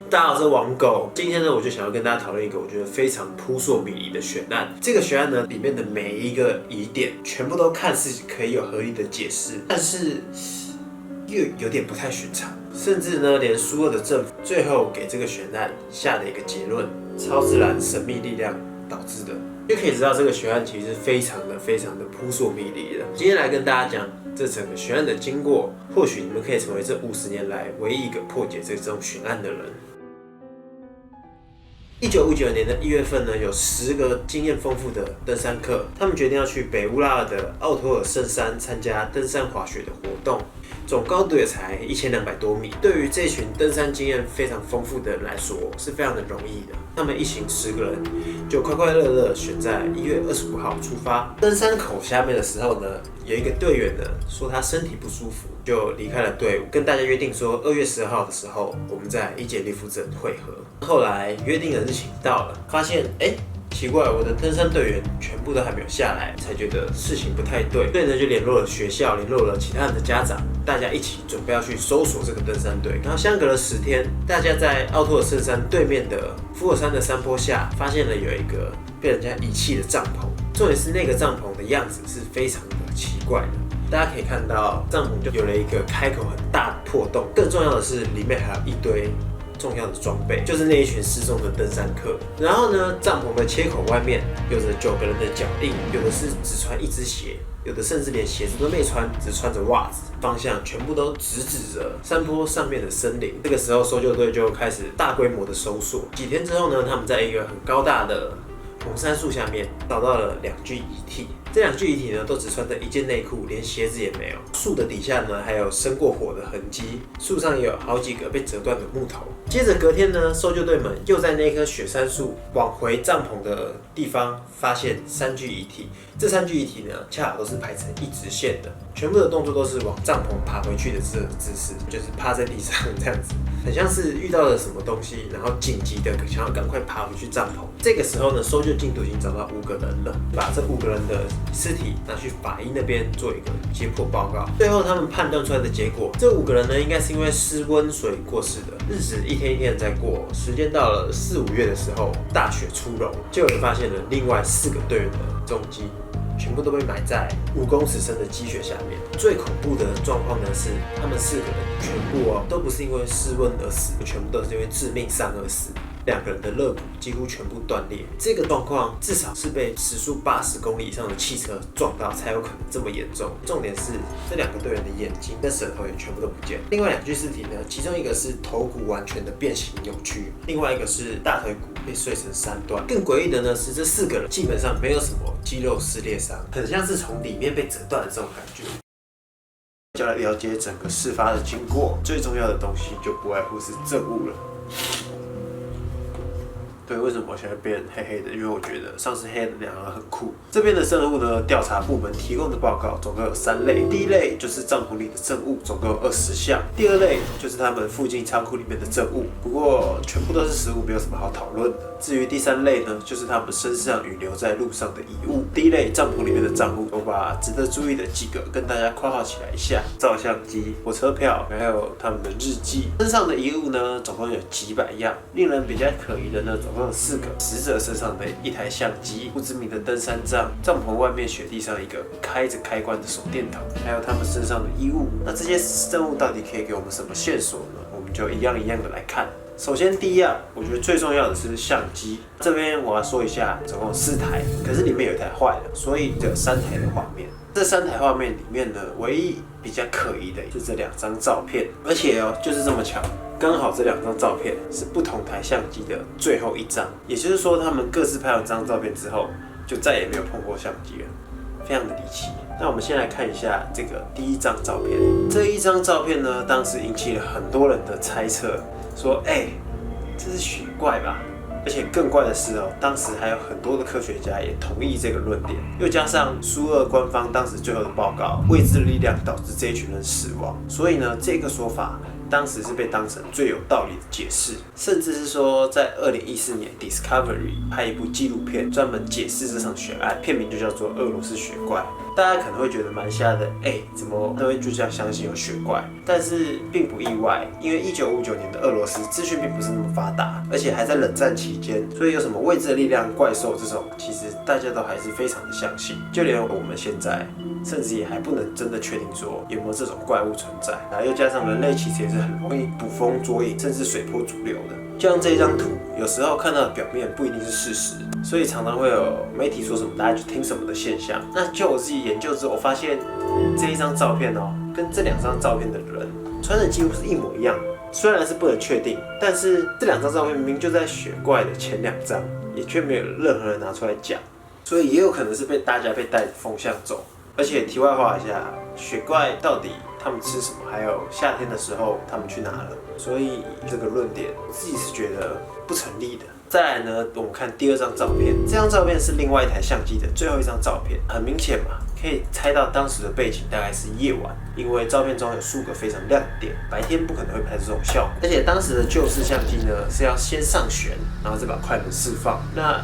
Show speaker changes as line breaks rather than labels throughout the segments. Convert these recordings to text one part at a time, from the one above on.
大家好，我是王狗。今天呢，我就想要跟大家讨论一个我觉得非常扑朔迷离的悬案。这个悬案呢，里面的每一个疑点，全部都看似可以有合理的解释，但是又有点不太寻常。甚至呢，连苏俄的政府最后给这个悬案下的一个结论：超自然神秘力量导致的，就可以知道这个悬案其实非常的扑朔迷离的。今天来跟大家讲这整个悬案的经过，或许你们可以成为这50年来唯一一个破解这种悬案的人。1959年的1月份呢，有10个经验丰富的登山客，他们决定要去北乌拉尔的奥托尔圣山参加登山滑雪的活动，总高度也才1200多米。对于这群登山经验非常丰富的人来说，是非常的容易的。他们一行10个人就快快乐乐选在1月25号出发。登山口下面的时候呢，有一个队员呢说他身体不舒服，就离开了队伍，跟大家约定说2月10号的时候，我们在伊杰利夫镇会合。后来约定的日期到了，发现奇怪，我的登山队员全部都还没有下来，才觉得事情不太对，所以呢就联络了学校，联络了其他人的家长，大家一起准备要去搜索这个登山队。然后相隔了10天，大家在奥托尔圣山对面的福尔山的山坡下，发现了有一个被人家遗弃的帐篷。重点是那个帐篷的样子是非常的奇怪的。大家可以看到，帐篷就有了一个开口很大的破洞，更重要的是，里面还有一堆重要的装备，就是那一群失踪的登山客。然后呢，帐篷的切口外面有着9个人的脚印，有的是只穿一只鞋，有的甚至连鞋子都没穿，只穿着袜子。方向全部都直指着山坡上面的森林。这个时候，搜救队就开始大规模的搜索。几天之后呢，他们在一个很高大的红杉树下面找到了2具遗体。这2具遗体呢，都只穿着一件内裤，连鞋子也没有。树的底下呢，还有生过火的痕迹，树上也有好几个被折断的木头。接着隔天呢，搜救队们又在那棵雪杉树往回帐篷的地方发现3具遗体。这3具遗体呢，恰好都是排成一直线的，全部的动作都是往帐篷爬回去的这个姿势，就是趴在地上这样子，很像是遇到了什么东西，然后紧急的想要赶快爬回去帐篷。这个时候呢，搜救进度已经找到5个人了，把这5个人的尸体拿去法医那边做一个解剖报告。最后他们判断出来的结果，这5个人呢，应该是因为失温所以过世的。日子一天一天在过，时间到了4、5月的时候，大雪初融，就有人发现了另外4个队员的踪迹。全部都被埋在5公尺深的积雪下面。最恐怖的状况呢是，他们4个人全部都不是因为失温而死，全部都是因为致命伤而死。2个人的肋骨几乎全部断裂。这个状况至少是被时速80公里以上的汽车撞到才有可能这么严重。重点是这2个队员的眼睛跟舌头也全部都不见。另外2具尸体呢，其中一个是头骨完全的变形扭曲，另外一个是大腿骨被碎成3段。更诡异的呢是，这4个人基本上没有什么肌肉撕裂伤，很像是从里面被折断的这种感觉。就来了解整个事发的经过，最重要的东西就不外乎是证物了。对，为什么我现在变黑黑的？因为我觉得上次黑的那样很酷。这边的证物呢，调查部门提供的报告总共有3类。第一类就是帐篷里的证物，总共有20项。第二类就是他们附近仓库里面的证物，不过全部都是实物，没有什么好讨论的。至于第3类呢，就是他们身上与留在路上的遗物。第一类帐篷里面的账物，我把值得注意的几个跟大家括号起来一下：照相机、火车票，还有他们的日记。身上的遗物呢，总共有几百样。令人比较可疑的呢，总共有4个。死者身上的一台相机，不知名的登山杖，帐篷外面雪地上一个开着开关的手电筒，还有他们身上的衣物。那这些证物到底可以给我们什么线索呢？我们就一样一样的来看。首先第一样，我觉得最重要的是相机。这边我要说一下，总共有4台，可是里面有一台坏了，所以只有3台的画面。这3台画面里面呢，唯一比较可疑的是这2张照片，而且就是这么巧，刚好这2张照片是不同台相机的最后一张，也就是说他们各自拍了这张照片之后，就再也没有碰过相机了，非常的离奇。那我们先来看一下这个第1张照片。这一张照片呢，当时引起了很多人的猜测，说这是雪怪吧？而且更怪的是当时还有很多的科学家也同意这个论点，又加上苏俄官方当时最后的报告，未知的力量导致这一群人死亡，所以呢，这个说法当时是被当成最有道理的解释，甚至是说在2014年 Discovery 拍一部纪录片，专门解释这场悬案，片名就叫做《俄罗斯雪怪》。大家可能会觉得蛮瞎的，怎么都会就这样相信有雪怪？但是并不意外，因为1959年的俄罗斯资讯并不是那么发达，而且还在冷战期间，所以有什么未知的力量、怪兽这种，其实大家都还是非常的相信。就连我们现在，甚至也还不能真的确定说有没有这种怪物存在。又加上人类其实也是很容易捕风捉影，甚至随波逐流的。就像这一张图，有时候看到的表面不一定是事实，所以常常会有媒体说什么大家去听什么的现象。那就我自己研究之后，我发现这一张照片跟这2张照片的人穿的几乎是一模一样。虽然是不能确定，但是这2张照片明明就在雪怪的前2张，也却没有任何人拿出来讲，所以也有可能是大家被带着风向走。而且题外话一下，雪怪到底他们吃什么？还有夏天的时候他们去哪了？所以这个论点我自己是觉得不成立的。再来呢，我们看第2张照片，这张照片是另外一台相机的最后一张照片，很明显嘛，可以猜到当时的背景大概是夜晚，因为照片中有数个非常亮的点，白天不可能会拍这种效果。而且当时的旧式相机呢是要先上旋，然后再把快门释放。那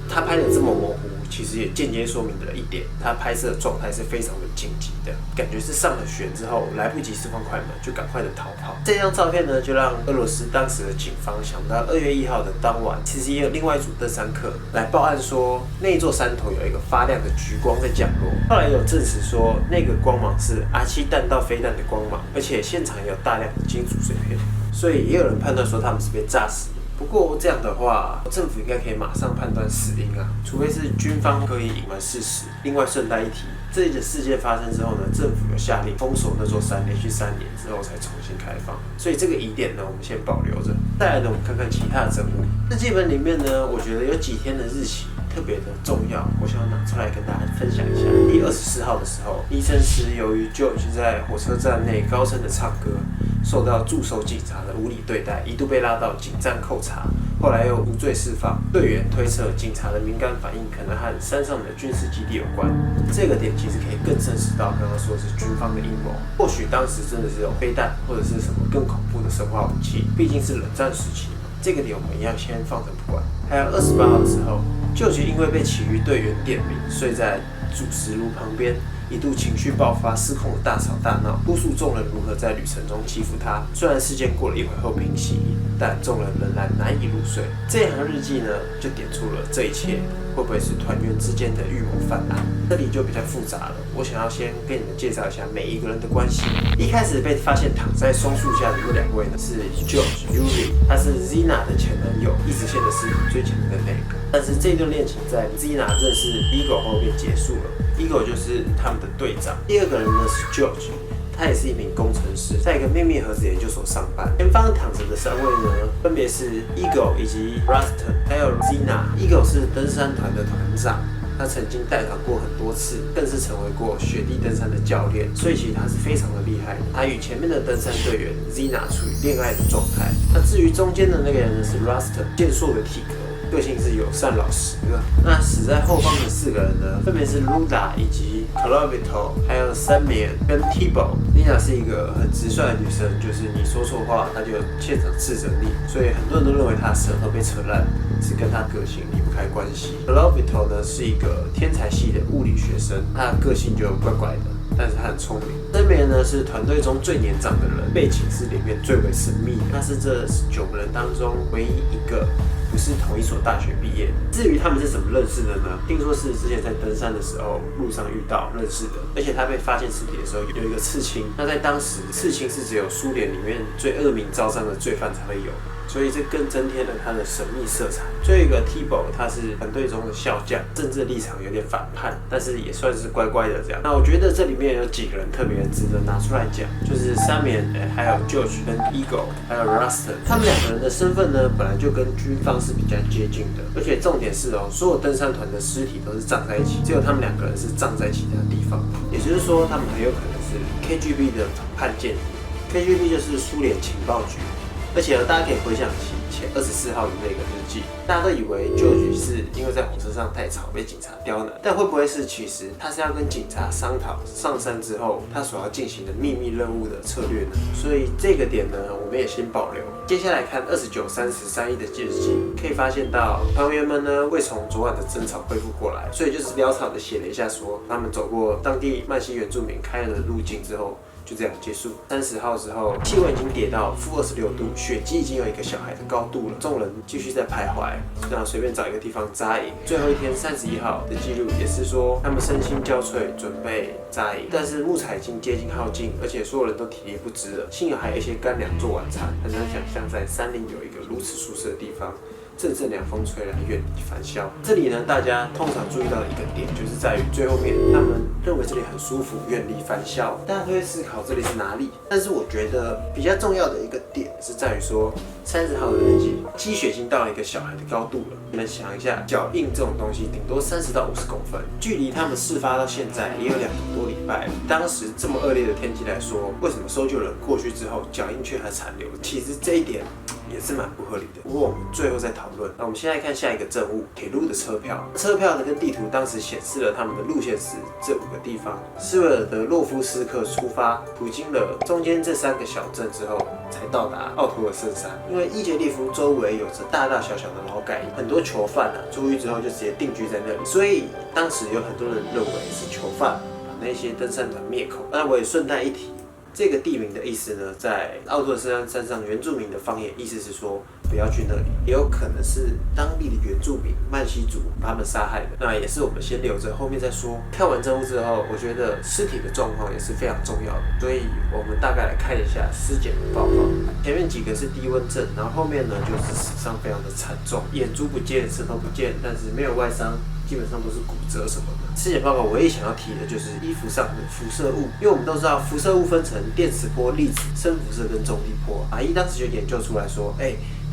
他拍的这么模糊，其实也间接说明了一点，他拍摄的状态是非常的紧急的，感觉是上了旋之后来不及释放快门，就赶快的逃跑。这张照片呢，就让俄罗斯当时的警方想到2月1号的当晚，其实也有另外一组登山客来报案说，那一座山头有一个发亮的橘光在降落。后来有证实说，那个光芒是R7弹道飞弹的光芒，而且现场也有大量的金属碎片，所以也有人判断说他们是被炸死。不过这样的话，政府应该可以马上判断死因啊，除非是军方可以隐瞒事实。另外顺带一提，这一事件发生之后呢，政府有下令封锁那座山，连续3年之后才重新开放。所以这个疑点呢，我们先保留着。再来呢，我们看看其他的证物。日记本里面呢，我觉得有几天的日期特别的重要，我想要拿出来跟大家分享一下。第24号的时候，医生时由于 George 在火车站内高声的唱歌，受到驻守警察的无理对待，一度被拉到警站扣查，后来又无罪释放。队员推测警察的敏感反应可能和山上的军事基地有关，这个点其实可以更证实到刚刚说是军方的阴谋。或许当时真的是有飞弹或者是什么更恐怖的生化武器，毕竟是冷战时期嘛。这个点我们一样先放着不管。还有28号的时候，George因为被其余队员点名，睡在主食炉旁边，一度情绪爆发，失控的大吵大闹，哭诉众人如何在旅程中欺负他。虽然事件过了一会后平息，但众人仍然难以入睡。这一行日记呢，就点出了这一切会不会是团员之间的预谋犯案？这里就比较复杂了。我想要先跟你们介绍一下每一个人的关系。一开始被发现躺在松树下的那2位呢，是 George Yuri， 他是 Zina 的前男友，一直线的尸体最前面的那个。但是这段恋情在 Zina 认识 Igor 后便结束了。Igor 就是他们的队长。第2个人呢是 George， 他也是一名工程师，在一个秘密核子研究所上班。前方躺着的3位呢，分别是 Igor 以及 Ruston， 还有 Zina。Igor 是登山团的团长，他曾经带团过很多次，更是成为过雪地登山的教练，所以其实他是非常的厉害的。他与前面的登山队员 Zina 处于恋爱的状态。那至于中间的那个人呢是 Ruston， 健硕的体格，个性是友善老实的。那死在后方的4个人呢，分别是 Luda 以及 Clovito， 还有 Samuel 跟 Tibo。Lina 是一个很直率的女生，就是你说错话，她就现场斥责你，所以很多人都认为她舌头被扯烂是跟她个性离不开关系。Clovito 呢是一个天才系的物理学生，他的个性就怪怪的，但是他很聪明。Samuel 呢是团队中最年长的人，背景是里面最为神秘的，他是这9个人当中唯一一个不是同一所大学毕业的。至于他们是怎么认识的呢？听说是之前在登山的时候路上遇到认识的，而且他被发现尸体的时候有一个刺青，那在当时刺青是只有苏联里面最恶名昭彰的罪犯才会有的，所以这更增添了他的神秘色彩。最后一个 Tibo， 他是团队中的笑将，政治立场有点反叛，但是也算是乖乖的这样。那我觉得这里面有几个人特别值得拿出来讲，就是 Samuel， 还有 George 跟 Igor， 还有 Ruston， 他们2个人的身份呢，本来就跟军方是比较接近的，而且重点是所有登山团的尸体都是葬在一起，只有他们2个人是葬在其他地方，也就是说，他们很有可能是 KGB 的反叛间谍。KGB 就是苏联情报局。而且大家可以回想起，前24号的那个日记。大家都以为 George 是因为在火车上太吵被警察刁难，但会不会是其实他是要跟警察商讨上山之后他所要进行的秘密任务的策略呢？所以这个点呢，我们也先保留。接下来看29、30、31的日记，可以发现到团员们呢未从昨晚的争吵恢复过来，所以就是潦草的写了一下说他们走过当地曼西原住民开了的路径之后。就这样结束。30号之后，气温已经跌到-26度，雪季已经有一个小孩的高度了。众人继续在徘徊，然后随便找一个地方扎营。最后一天31号的记录也是说，他们身心交瘁，准备扎营，但是木材已经接近耗尽，而且所有人都体力不支了。幸好还有一些干粮做晚餐。很难想象在山林有一个如此舒适的地方。阵阵凉风吹来，远离繁嚣。这里呢，大家通常注意到的一个点，就是在于最后面，他们认为这里很舒服，远离繁嚣。大家都会思考这里是哪里。但是我觉得比较重要的一个点是在于说，30号的日记，积雪已经到了一个小孩的高度了。你们想一下，脚印这种东西，顶多30到50公分，距离他们事发到现在也有2个多礼拜了。当时这么恶劣的天气来说，为什么搜救人过去之后，脚印却还残留？其实这一点也是蛮不合理的。不过我们最后再讨论。那我们现在看下一个证物，铁路的车票。车票呢跟地图当时显示了他们的路线是这5个地方。斯维尔德洛夫斯克出发，途经了中间这3个小镇之后，才到达奥托尔圣山。因为伊杰利夫周围有着大大小小的劳改营，很多囚犯出狱之后就直接定居在那里，所以当时有很多人认为是囚犯把那些登山团灭口。那我也顺带一提。这个地名的意思呢，在奥托尔圣山上原住民的方言，意思是说不要去那里，也有可能是当地的原住民曼西族把他们杀害的。那也是我们先留着，后面再说。看完证物之后，我觉得尸体的状况也是非常重要的，所以我们大概来看一下尸检的报告。前面几个是低温症，然后后面呢就是死伤非常的惨重，眼珠不见，舌头不见，但是没有外伤。基本上都是骨折什么的。尸检报告唯一想要提的就是衣服上的辐射物，因为我们都知道辐射物分成电磁波、粒子、深辐射跟重力波。法医当时就研究出来说，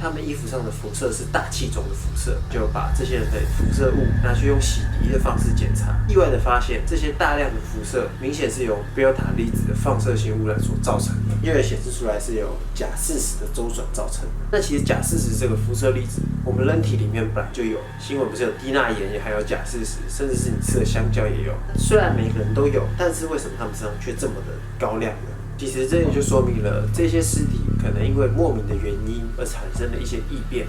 他们衣服上的辐射是大气中的辐射，就把这些人的辐射物拿去用洗涤的方式检查，意外的发现这些大量的辐射明显是由贝塔粒子的放射性污染所造成的，因为显示出来是由钾40的周转造成的。那其实钾40这个辐射粒子，我们人体里面本来就有，新闻不是有低钠盐也还有钾40，甚至是你吃的香蕉也有。虽然每个人都有，但是为什么他们身上却这么的高量呢？其实这也就说明了这些尸体可能因为莫名的原因而产生了一些异变。